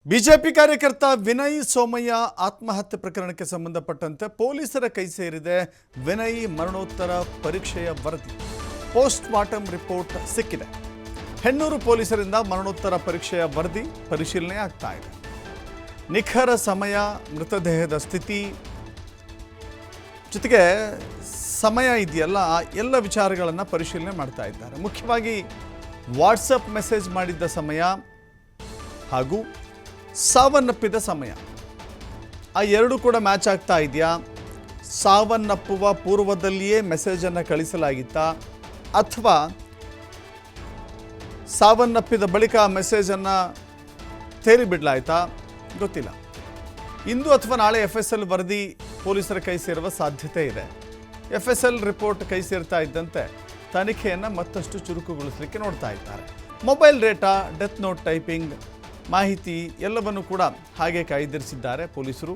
BJP ಕಾರ್ಯಕರ್ತ ವಿನಯ್ ಸೋಮಯ್ಯ ಆತ್ಮಹತ್ಯೆ ಪ್ರಕರಣಕ್ಕೆ ಸಂಬಂಧಪಟ್ಟಂತೆ ಪೊಲೀಸರ ಕೈ ಸೇರಿದೆ ವಿನಯ್ ಮರಣೋತ್ತರ ಪರೀಕ್ಷೆಯ ವರದಿ. ಪೋಸ್ಟ್ ಮಾರ್ಟಮ್ ರಿಪೋರ್ಟ್ ಸಿಕ್ಕಿದೆ. ಹೆಣ್ಣೂರು ಪೊಲೀಸರಿಂದ ಮರಣೋತ್ತರ ಪರೀಕ್ಷೆಯ ವರದಿ ಪರಿಶೀಲನೆ ಆಗ್ತಾ ಇದೆ. ನಿಖರ ಸಮಯ, ಮೃತದೇಹದ ಸ್ಥಿತಿ ಜೊತೆಗೆ ಸಮಯ ಇದೆಯಲ್ಲ, ಆ ಎಲ್ಲ ವಿಚಾರಗಳನ್ನು ಪರಿಶೀಲನೆ ಮಾಡ್ತಾ ಇದ್ದಾರೆ. ಮುಖ್ಯವಾಗಿ ವಾಟ್ಸಪ್ ಮೆಸೇಜ್ ಮಾಡಿದ್ದ ಸಮಯ ಹಾಗೂ ಸಾವನ್ನಪ್ಪಿದ ಸಮಯ, ಆ ಎರಡು ಕೂಡ ಮ್ಯಾಚ್ ಆಗ್ತಾ ಇದೆಯಾ? ಸಾವನ್ನಪ್ಪುವ ಪೂರ್ವದಲ್ಲಿಯೇ ಮೆಸೇಜನ್ನು ಕಳಿಸಲಾಗಿತ್ತಾ ಅಥವಾ ಸಾವನ್ನಪ್ಪಿದ ಬಳಿಕ ಆ ಮೆಸೇಜನ್ನು ತೇರಿ ಬಿಡಲಾಯ್ತಾ ಗೊತ್ತಿಲ್ಲ. ಇಂದು ಅಥವಾ ನಾಳೆ FSL ವರದಿ ಪೊಲೀಸರ ಕೈ ಸೇರುವ ಸಾಧ್ಯತೆ ಇದೆ. FSL ರಿಪೋರ್ಟ್ ಕೈ ಸೇರ್ತಾ ಇದ್ದಂತೆ ತನಿಖೆಯನ್ನು ಮತ್ತಷ್ಟು ಚುರುಕುಗೊಳಿಸಲಿಕ್ಕೆ ನೋಡ್ತಾ ಇದ್ದಾರೆ. Mobile data, death note typing ಮಾಹಿತಿ ಎಲ್ಲವನ್ನು ಕೂಡ ಹಾಗೆ ಕಾಯ್ದಿರಿಸಿದ್ದಾರೆ ಪೊಲೀಸರು.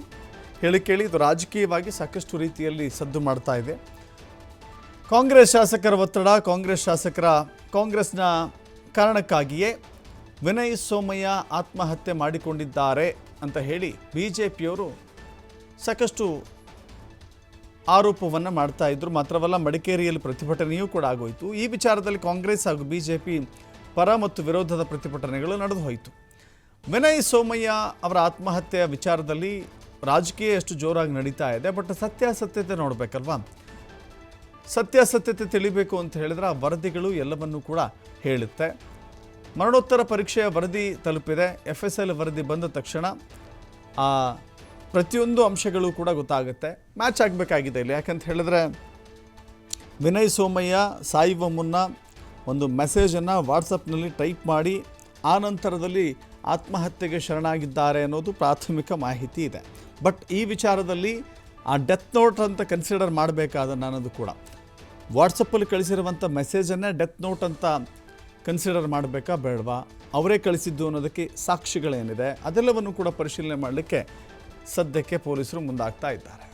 ಕೇಳಿ ಇದು ರಾಜಕೀಯವಾಗಿ ಸಾಕಷ್ಟು ರೀತಿಯಲ್ಲಿ ಸದ್ದು ಮಾಡ್ತಾ ಇದೆ. ಕಾಂಗ್ರೆಸ್ ಶಾಸಕರ ಒತ್ತಡ, ಕಾಂಗ್ರೆಸ್ನ ಕಾರಣಕ್ಕಾಗಿಯೇ ವಿನಯ್ ಸೋಮಯ್ಯ ಆತ್ಮಹತ್ಯೆ ಮಾಡಿಕೊಂಡಿದ್ದಾರೆ ಅಂತ ಹೇಳಿ ಬಿಜೆಪಿಯವರು ಸಾಕಷ್ಟು ಆರೋಪವನ್ನು ಮಾಡ್ತಾ ಇದ್ರು. ಮಾತ್ರವಲ್ಲ, ಮಡಿಕೇರಿಯಲ್ಲಿ ಪ್ರತಿಭಟನೆಯೂ ಕೂಡ ಆಗೋಯಿತು. ಈ ವಿಚಾರದಲ್ಲಿ ಕಾಂಗ್ರೆಸ್ ಹಾಗೂ ಬಿಜೆಪಿ ಪರ ಮತ್ತು ವಿರೋಧದ ಪ್ರತಿಭಟನೆಗಳು ನಡೆದು ಹೋಯಿತು. ವಿನಯ್ ಸೋಮಯ್ಯ ಅವರ ಆತ್ಮಹತ್ಯೆಯ ವಿಚಾರದಲ್ಲಿ ರಾಜಕೀಯ ಎಷ್ಟು ಜೋರಾಗಿ ನಡೀತಾ ಇದೆ. ಬಟ್ ಸತ್ಯಾಸತ್ಯತೆ ನೋಡಬೇಕಲ್ವಾ? ಸತ್ಯಾಸತ್ಯತೆ ತಿಳಿಬೇಕು ಅಂತ ಹೇಳಿದ್ರೆ ಆ ವರದಿಗಳು ಎಲ್ಲವನ್ನೂ ಕೂಡ ಹೇಳುತ್ತೆ. ಮರಣೋತ್ತರ ಪರೀಕ್ಷೆಯ ವರದಿ ತಲುಪಿದೆ. FSL ವರದಿ ಬಂದ ತಕ್ಷಣ ಆ ಪ್ರತಿಯೊಂದು ಅಂಶಗಳು ಕೂಡ ಗೊತ್ತಾಗುತ್ತೆ. ಮ್ಯಾಚ್ ಆಗಬೇಕಾಗಿದೆ ಇಲ್ಲಿ. ಯಾಕಂತ ಹೇಳಿದ್ರೆ ವಿನಯ್ ಸೋಮಯ್ಯ ಸಾಯುವ ಮುನ್ನ ಒಂದು ಮೆಸೇಜನ್ನು ವಾಟ್ಸಪ್ನಲ್ಲಿ ಟೈಪ್ ಮಾಡಿ ಆ ನಂತರದಲ್ಲಿ ಆತ್ಮಹತ್ಯೆಗೆ ಶರಣಾಗಿದ್ದಾರೆ ಅನ್ನೋದು ಪ್ರಾಥಮಿಕ ಮಾಹಿತಿ ಇದೆ. ಬಟ್ ಈ ವಿಚಾರದಲ್ಲಿ ಆ ಡೆತ್ ನೋಟ್ ಅಂತ ಕನ್ಸಿಡರ್ ಮಾಡಬೇಕಾದ ಅನ್ನೋದು ಕೂಡ ವಾಟ್ಸಪ್ಪಲ್ಲಿ ಕಳಿಸಿರುವಂಥ ಮೆಸೇಜನ್ನೇ ಡೆತ್ ನೋಟ್ ಅಂತ ಕನ್ಸಿಡರ್ ಮಾಡಬೇಕಾ ಬೇಡವಾ, ಅವರೇ ಕಳಿಸಿದ್ದು ಅನ್ನೋದಕ್ಕೆ ಸಾಕ್ಷಿಗಳೇನಿದೆ ಅದೆಲ್ಲವನ್ನು ಕೂಡ ಪರಿಶೀಲನೆ ಮಾಡಲಿಕ್ಕೆ ಸದ್ಯಕ್ಕೆ ಪೊಲೀಸರು ಮುಂದಾಗ್ತಾ ಇದ್ದಾರೆ.